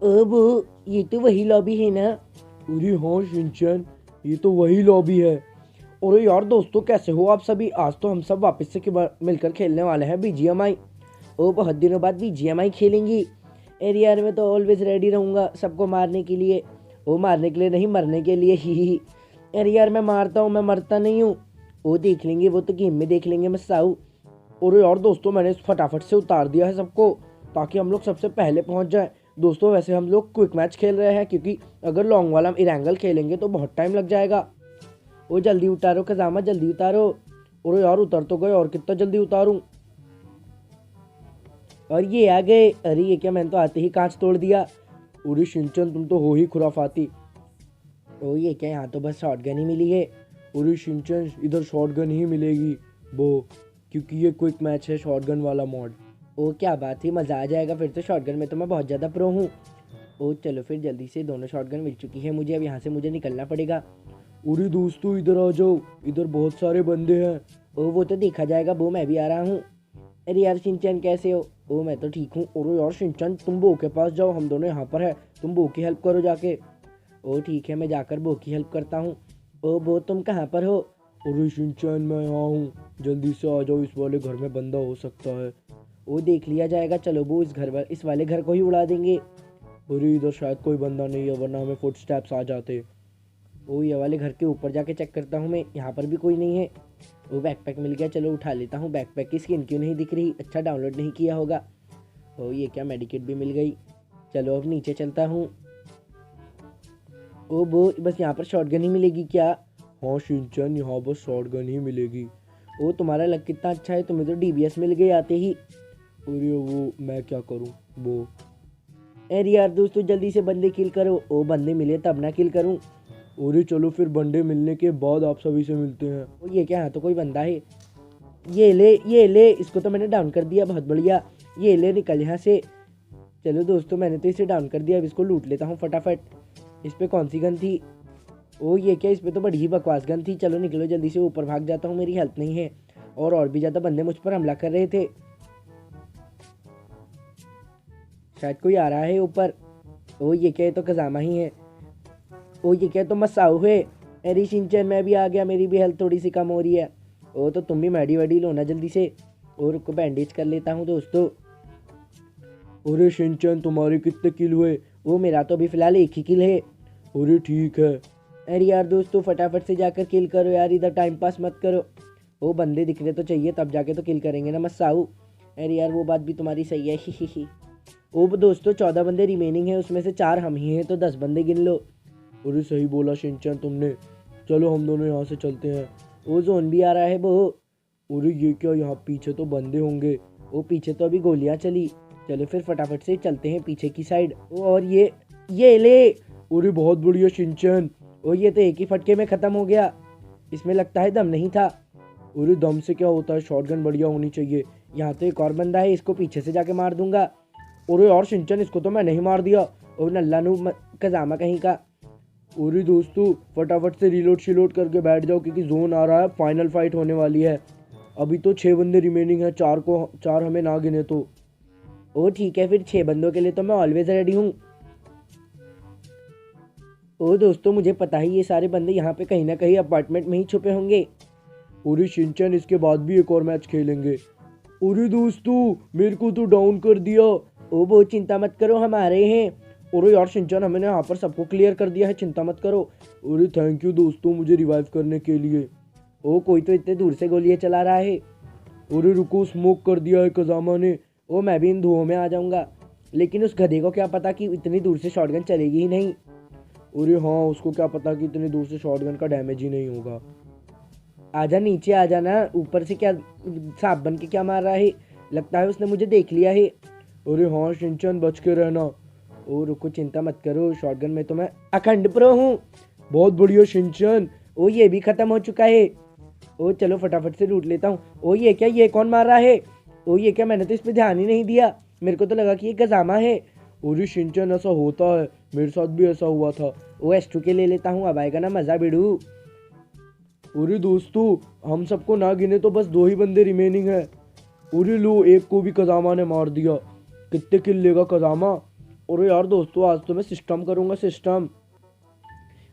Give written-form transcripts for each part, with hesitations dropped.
अब ये तो वही लॉबी है ना। अरे हाँ शिनचैन, ये तो वही लॉबी है। और यार दोस्तों, कैसे हो आप सभी? आज तो हम सब वापस से मिलकर खेलने वाले हैं बीजीएमआई। ओ, बहुत दिनों बाद बीजीएमआई खेलेंगी। अरे यार, मैं तो ऑलवेज रेडी रहूँगा सबको मारने के लिए। वो मारने के लिए नहीं, मरने के लिए ही। अरे यार, मैं मारता हूँ, मैं मरता नहीं हूँ। वो देख लेंगे, वो तो गेम में देख लेंगे मैं साऊ। और यार दोस्तों, मैंने फटाफट से उतार दिया है सबको, ताकि हम लोग सबसे पहले पहुंच जाए। दोस्तों वैसे हम लोग क्विक मैच खेल रहे हैं, क्योंकि अगर लॉन्ग वाला इरेंगल खेलेंगे तो बहुत टाइम लग जाएगा। वो जल्दी उतारो खजामा, जल्दी उतारो। और यार उतर तो गए, और कितना जल्दी उतारूं। और ये आ गए। अरे ये क्या, मैंने तो आते ही कांच तोड़ दिया। अरे शिनचैन, तुम तो हो ही खुराफाती। ओ ये क्या, यहाँ तो बस शॉटगन ही मिली है। अरे शिनचैन, इधर शॉटगन ही मिलेगी वो, क्योंकि ये क्विक मैच है शॉटगन वाला मॉड। ओ क्या बात है, मज़ा आ जाएगा फिर तो। शॉटगन में तो मैं बहुत ज़्यादा प्रो हूँ। ओ चलो फिर, जल्दी से दोनों शॉटगन मिल चुकी है मुझे। अब यहाँ से मुझे निकलना पड़ेगा। अरे दोस्तों इधर आ जाओ, इधर बहुत सारे बंदे हैं। ओ वो तो देखा जाएगा, वो मैं भी आ रहा हूँ। अरे यार शिनचैन, कैसे हो? ओ मैं तो ठीक हूँ। और यार शिनचैन, तुम बो के पास जाओ, हम दोनों यहाँ पर है। तुम बो की हेल्प करो जाके। ओ ठीक है, मैं जाकर बो की हेल्प करता हूँ। ओ बो, तुम कहाँ पर हो? अरे शिनचैन, मैं यहाँ हूँ, जल्दी से आ जाओ, इस वाले घर में बंदा हो सकता है। वो देख लिया जाएगा। चलो वो इस वाले घर को ही उड़ा देंगे। अरे इधर शायद कोई बंदा नहीं है, वरना हमें फुटस्टेप्स आ जाते। वो ये वाले घर के ऊपर जाके चेक करता हूँ मैं, यहाँ पर भी कोई नहीं है। वो बैकपैक मिल गया, चलो उठा लेता हूँ। बैकपैक की स्किन क्यों नहीं दिख रही? अच्छा, डाउनलोड नहीं किया होगा। ओ ये क्या, मेडिकेट भी मिल गई। चलो अब नीचे चलता हूँ। ओ वो बस यहाँ पर शॉटगन ही मिलेगी क्या? हाँ शिनचैन, यहाँ बस शॉटगन ही मिलेगी। ओ तुम्हारा लक कितना अच्छा है, तुम्हें तो डीबीएस मिल गई आते ही। अरे वो मैं क्या करूँ वो। अरे यार दोस्तों, जल्दी से बंदे किल करो। ओ बंदे मिले तब ना किल करूँ। अरे चलो फिर, बंदे मिलने के बाद आप सभी से मिलते हैं। ओ ये क्या, यहाँ तो कोई बंदा है। ये ले, ये ले, इसको तो मैंने डाउन कर दिया, बहुत बढ़िया। ये ले, निकल यहाँ से। चलो दोस्तों, मैंने तो इसे डाउन कर दिया। अब इसको लूट लेता हूँ फटाफट। इस पे कौन सी गन थी? ओ ये क्या, इस पे तो बड़ी ही बकवास गन थी। चलो निकलो जल्दी से, ऊपर भाग जाता हूँ, मेरी हेल्प नहीं है। और भी ज़्यादा बंदे मुझ पर हमला कर रहे थे। शायद कोई आ रहा है ऊपर। ओ ये क्या, ये तो खजामा ही है। ओ ये क्या, तो मसाऊ है। अरे शिनचैन, मैं भी आ गया, मेरी भी हेल्थ थोड़ी सी कम हो रही है। ओ तो तुम भी मैडी वैडी लो ना जल्दी से। और को बैंडेज कर लेता हूँ दोस्तों। अरे शिनचैन, तुम्हारे कितने किल हुए? वो मेरा तो अभी फिलहाल एक ही किल है। अरे ठीक है। अरे यार दोस्तों, फटाफट से जाकर किल करो यार, इधर टाइम पास मत करो। वो बंदे दिखने तो चाहिए, तब जाके तो किल करेंगे ना मसाऊ। अरे यार, वो बात भी तुम्हारी सही है। ही। ओ दोस्तों, 14 बंदे रिमेनिंग है, उसमें से 4 हम ही हैं, तो 10 बंदे गिन लो। अरे सही बोला शिनचैन तुमने। चलो हम दोनों यहाँ से चलते हैं। वो जोन भी आ रहा है वो। अरे ये क्या, यहाँ पीछे तो बंदे होंगे। वो पीछे तो अभी गोलियां चली। चलो फिर फटाफट से चलते हैं पीछे की साइड। और ये ले। अरे बहुत बढ़िया शिनचैन। ओ ये तो एक ही फटके में ख़त्म हो गया। इसमें लगता है दम नहीं था। अरे दम से क्या होता है, शॉटगन बढ़िया होनी चाहिए। यहाँ तो एक और बंदा है, इसको पीछे से जाके मार दूंगा। अरे यार शिनचैन, इसको तो मैं नहीं मार दिया। और नल्ला नू कजामा कहीं का। अरे दोस्तों, फटाफट से रिलोड शिलोड करके बैठ जाओ, क्योंकि जोन आ रहा है, फाइनल फाइट होने वाली है। अभी तो 6 बंदे रिमेनिंग हैं, 4 हमें ना गिने तो। ओ ठीक है, फिर 6 बंदों के लिए तो मैं ऑलवेज रेडी हूँ। ओ दोस्तों, मुझे पता ही ये सारे बंदे यहाँ पे कहीं ना कहीं अपार्टमेंट में ही छुपे होंगे। अरे शिनचैन, इसके बाद भी एक और मैच खेलेंगे। अरे दोस्तों, मेरे को तो डाउन कर दिया। ओ बहुत चिंता मत करो, हम आ रहे हैं। अरे यार शिनचैन, हमने यहाँ पर सबको क्लियर कर दिया है, चिंता मत करो। अरे थैंक यू दोस्तों, मुझे रिवाइव करने के लिए। ओ कोई तो इतने दूर से गोलियां चला रहा है। अरे रुको, स्मोक कर दिया है कजामा ने। ओ मैं भी इन धुओं में आ जाऊंगा, लेकिन उस गधे को क्या पता कि इतनी दूर से शॉटगन चलेगी ही नहीं। अरे हाँ, उसको क्या पता कि इतनी दूर से शॉटगन का डैमेज ही नहीं होगा। आजा नीचे आ जाना। ऊपर से क्या सांप बन के क्या मार रहा है? लगता है उसने मुझे देख लिया है। अरे हाँ शिनचैन, बच के रहना। ओ रुको, चिंता मत करो, शॉटगन में तो मैं अखंड प्रो हूँ। बहुत बढ़िया शिनचैन। ओ ये भी खत्म हो चुका है। ओ चलो फटाफट से लूट लेता हूँ। ओ ये क्या, ये कौन मार रहा है? ओ ये क्या, मैंने तो इस पे ध्यान ही नहीं दिया, मेरे को तो लगा कि ये गजामा है। अरे शिनचैन, ऐसा होता है, मेरे साथ भी ऐसा हुआ था। ओ S2 के ले लेता हूँ, अब आएगा ना मजा बिड़ू। अरे दोस्तों, हम सबको ना गिने तो बस 2 ही बंदे रिमेनिंग है। अरे लो, एक को भी कजामा ने मार दिया। कितने किल लेगा कजामा? अरे यार दोस्तों, आज तो मैं सिस्टम करूँगा, सिस्टम।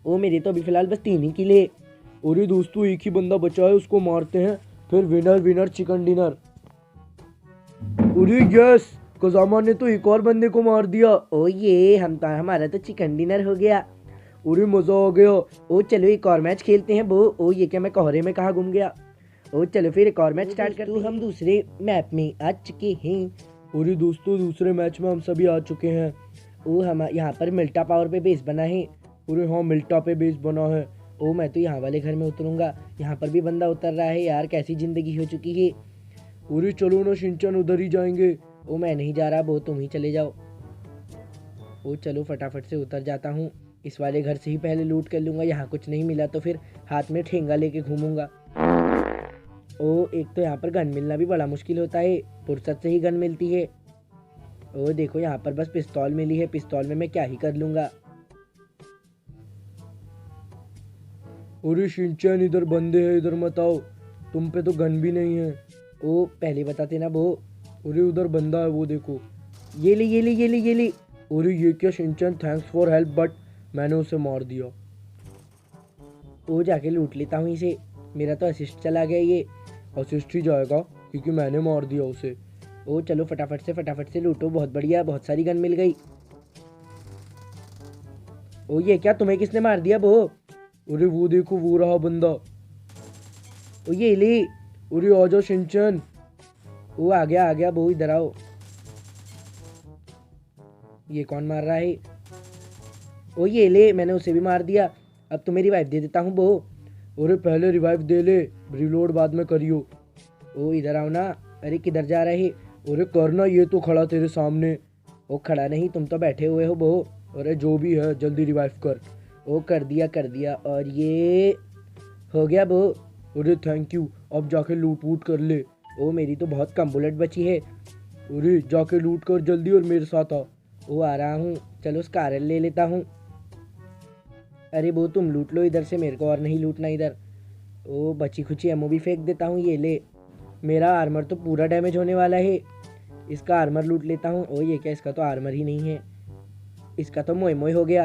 ओ मेरे तो अभी फिलहाल बस 3 ही किले। अरे दोस्तों, एक ही बंदा बचा है, उसको मारते हैं, फिर विनर विनर चिकन डिनर। अरे यस, कजामा ने तो एक और बंदे को मार दिया। ओ ये हमारा तो चिकन डिनर हो गया। अरे मजा आ गया। ओ चलो एक और मैच खेलते हैं वो। ओ ये क्या, मैं कोहरे में कहाँ घूम गया। ओ चलो फिर एक और मैच स्टार्ट करते हैं। हम दूसरे मैप में आ चुके हैं। अरे दोस्तों, दूसरे मैच में हम सभी आ चुके हैं। ओ हम यहाँ पर मिल्टा पावर पे बेस बना है। अरे हाँ, मिल्टा पे बेस बना है। ओ मैं तो यहाँ वाले घर में उतरूंगा। यहाँ पर भी बंदा उतर रहा है यार, कैसी जिंदगी हो चुकी है। अरे चलो ना शिनचैन, उधर ही जाएंगे। ओ मैं नहीं जा रहा, वो तुम ही चले जाओ। ओ चलो फटाफट से उतर जाता हूँ। इस वाले घर से ही पहले लूट कर लूँगा। यहाँ कुछ नहीं मिला तो फिर हाथ में ठेंगा लेके घूमूंगा। ओ एक तो यहाँ पर गन मिलना भी बड़ा मुश्किल होता है, फुर्सत से ही गन मिलती है। ओ देखो यहाँ पर बस पिस्तौल मिली है, पिस्तौल में मैं क्या ही कर लूँगा। अरे शिनचैन, इधर बंदे हैं, इधर मत आओ, तुम पे तो गन भी नहीं है। ओ पहले बताते ना वो। अरे उधर बंदा है, वो देखो। ये ले ये ले ये ले ये ले। अरे ये क्या Shinchan, thanks for help, but मैंने उसे मार दिया। ओ जाके लूट लेता हूँ इसे। मेरा तो असिस्ट चला गया ये। असिस्ट ही जाएगा क्योंकि मैंने मार दिया उसे। ओ चलो फटाफट से लूटो। बहुत बढ़िया, बहुत सारी गन मिल गई। ओ ये क्या, तुम्हें किसने मार दिया वो। अरे वो देखो, वो रहा बंदा। ओ ये ले। अरे आजा शिनचैन। वो आ गया वो, इधर आओ। ये कौन मार रहा है। ओ ये ले, मैंने उसे भी मार दिया। अब तुम्हें रिवाइव दे देता हूँ वो। अरे पहले रिवाइव दे ले, रिलोड बाद में करियो। ओ इधर आओ ना। अरे किधर जा रहे। अरे करना, ये तो खड़ा तेरे सामने। ओ खड़ा नहीं, तुम तो बैठे हुए हो वो। अरे जो भी है, जल्दी रिवाइव कर। ओ कर दिया और ये हो गया वो। अरे थैंक यू, अब जाके लूट वूट कर ले। ओ मेरी तो बहुत कम बुलेट बची है। अरे जाके लूट कर जल्दी, और मेरे साथ आ। ओ आ रहा हूँ। चलो स्कारल ले लेता हूँ। अरे वो तुम लूट लो इधर से, मेरे को और नहीं लूटना इधर। ओ बची खुची एमओ भी फेंक देता हूँ, ये ले। मेरा आर्मर तो पूरा डैमेज होने वाला है। इसका आर्मर लूट लेता हूँ। ओ ये क्या, इसका तो आर्मर ही नहीं है। इसका तो मोय मोय हो गया।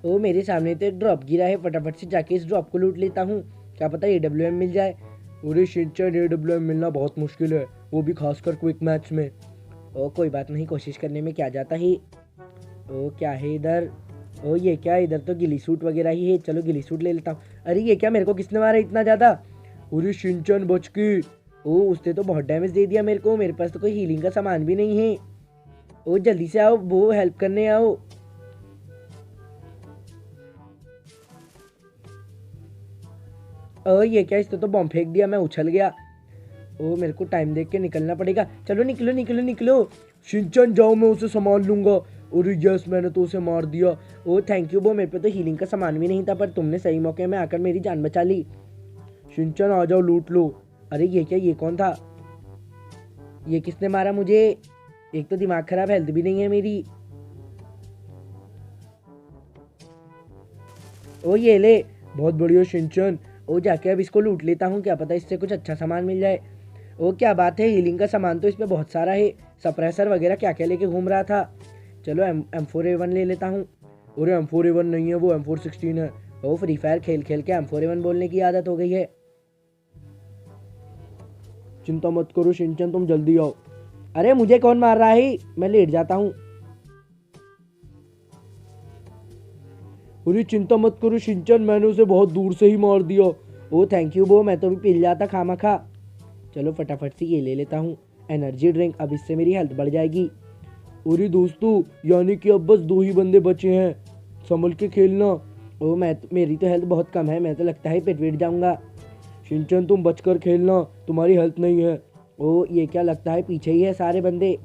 ओ मेरे सामने तो एक ड्रॉप गिरा है, फटाफट से जाके इस ड्रॉप को लूट लेता हूँ। क्या पता AWM मिल जाए। अरे शिनचैन, AWM मिलना बहुत मुश्किल है, वो भी खासकर क्विक मैच में। ओ कोई बात नहीं, कोशिश करने में क्या जाता है। ओ क्या है इधर। ओ ये क्या, इधर तो गिली सूट वगैरह ही है। चलो गिली सूट ले लेता हूँ। अरे ये क्या, मेरे को किसने मारा इतना ज़्यादा। अरे शिनचैन बच की। ओ उसने तो बहुत डैमेज दे दिया मेरे को। मेरे पास तो कोई हीलिंग का सामान भी नहीं है। ओ जल्दी से आओ, वो हेल्प करने आओ। ओ ये क्या, इसने तो बॉम्ब फेंक दिया, मैं उछल गया। ओ मेरे को टाइम देख के निकलना पड़ेगा। चलो निकलो निकलो निकलो। शिनचैन जाओ, मैं उसे संभाल लूंगा। अरे यस, मैंने तो उसे मार दिया। ओ थैंक यू वो, मेरे पे तो हीलिंग का सामान भी नहीं था, पर तुमने सही मौके में आकर मेरी जान बचा ली। शिनचैन आ जाओ, लूट लो। अरे ये क्या, ये कौन था। ये किसने मारा मुझे। एक तो दिमाग खराब, हेल्थ भी नहीं है मेरी। ओ ये ले। बहुत बढ़िया शिनचैन। ओ जाके अब इसको लूट लेता हूँ, क्या पता इससे कुछ अच्छा सामान मिल जाए। ओ क्या बात है, हीलिंग का सामान तो इस पे बहुत सारा है। सप्रेसर वगैरह क्या क्या लेके घूम रहा था। चलो M4A1 ले लेता हूँ। अरे M4A1 नहीं है, वो M416 है। ओ फ्री फायर खेल खेल के M4A1 बोलने की आदत हो गई है। चिंता मत करो शिनचैन, तुम जल्दी आओ। अरे मुझे कौन मार रहा है, मैं लेट जाता हूँ। अरे चिंता मत करो शिनचैन, मैंने उसे बहुत दूर से ही मार दिया। ओ थैंक यू वो, मैं तो भी पिल जाता खामा खा। चलो फटाफट से ये ले लेता हूँ एनर्जी ड्रिंक, अब इससे मेरी हेल्थ बढ़ जाएगी। अरे दोस्तों, यानी कि अब बस 2 ही बंदे बचे हैं, संभल के खेलना। ओ मेरी तो हेल्थ बहुत कम है, मैं तो लगता है पिट जाऊंगा। शिनचैन तुम बचकर खेलना, तुम्हारी हेल्थ नहीं है। ओ ये क्या, लगता है पीछे ही है सारे बंदे।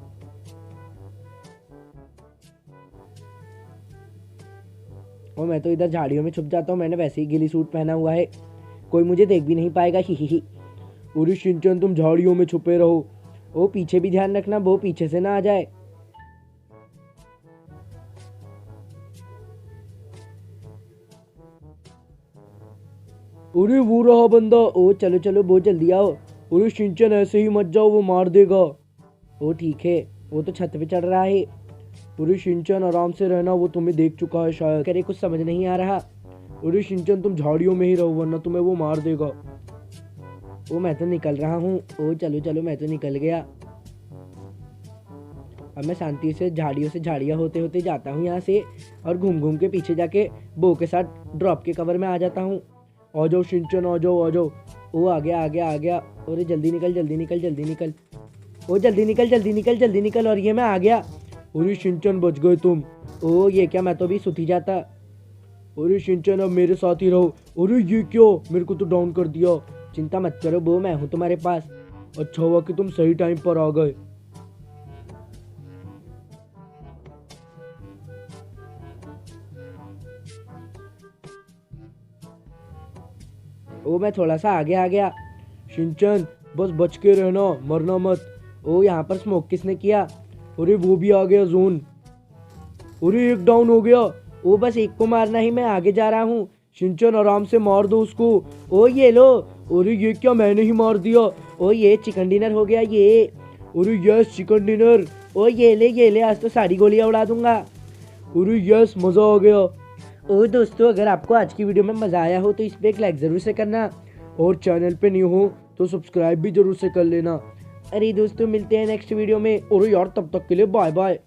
और मैं तो इधर झाड़ियों में छुप जाता हूँ, मैंने वैसे ही गिली सूट पहना हुआ है, कोई मुझे देख भी नहीं पाएगा। ही। अरे शिनचैन, तुम झाड़ियों में छुपे रहो। ओ पीछे भी ध्यान रखना, वो पीछे से ना आ जाए। अरे वो रहा बंदा। ओ चलो चलो, बहुत जल्दी आओ। अरे शिनचैन ऐसे ही मत जाओ, वो मार देगा। ओ ठीक है, वो तो छत पे चढ़ रहा है। अरे शिनचैन आराम से रहना, वो तुम्हें देख चुका है शायद। करे कुछ समझ नहीं आ रहा। अरे शिनचैन तुम झाड़ियों में ही रहो वरना तुम्हें वो मार देगा। ओ मैं तो निकल रहा हूँ। ओ चलो चलो, मैं तो निकल गया। अब मैं शांति से झाड़ियाँ होते होते जाता हूँ यहाँ से, और घूम घूम के पीछे जाके बो के साथ ड्रॉप के कवर में आ जाता हूँ। आ जाओ शिनचैन, आ जाओ आ जाओ। ओ आ गया आ गया आ गया। अरे जल्दी निकल जल्दी निकल जल्दी निकल। ओ जल्दी निकल जल्दी निकल जल्दी निकल। और ये मैं आ गया। अरे शिनचैन बच गए तुम। ओ ये क्या, मैं तो अभी सुत ही जाता। अरे शिनचैन अब मेरे साथ ही रहो। अरे ये क्यों, मेरे को तो डाउन कर दिया। चिंता मत करो बो, मैं हूँ तुम्हारे पास। अच्छा हुआ कि तुम सही टाइम पर आ गए। ओ मैं थोड़ा सा आगे आ गया। शिनचैन बस बच के रहना, मरना मत। ओ यहाँ पर स्मोक किसने किया? अरे वो भी आ गया जोन। अरे एक डाउन हो गया। ओ बस एक को मारना ही, मैं आगे जा रहा हूँ। शिनचैन आराम से मार दो उसको। ओ ये लो। अरे ये क्या, मैंने ही मार दिया। ओ ये चिकन डिनर हो गया ये। अरे यस चिकन डिनर। ओ ये ले, आज तो सारी गोलियां उड़ा दूंगा। अरे यस मजा आ गया। ओ दोस्तों, अगर आपको आज की वीडियो में मजा आया हो तो इस पे एक लाइक जरूर से करना। और चैनल पे न्यू हो तो सब्सक्राइब भी जरूर से कर लेना। अरे दोस्तों, मिलते हैं नेक्स्ट वीडियो में। अरे यार तब तक के लिए बाय बाय।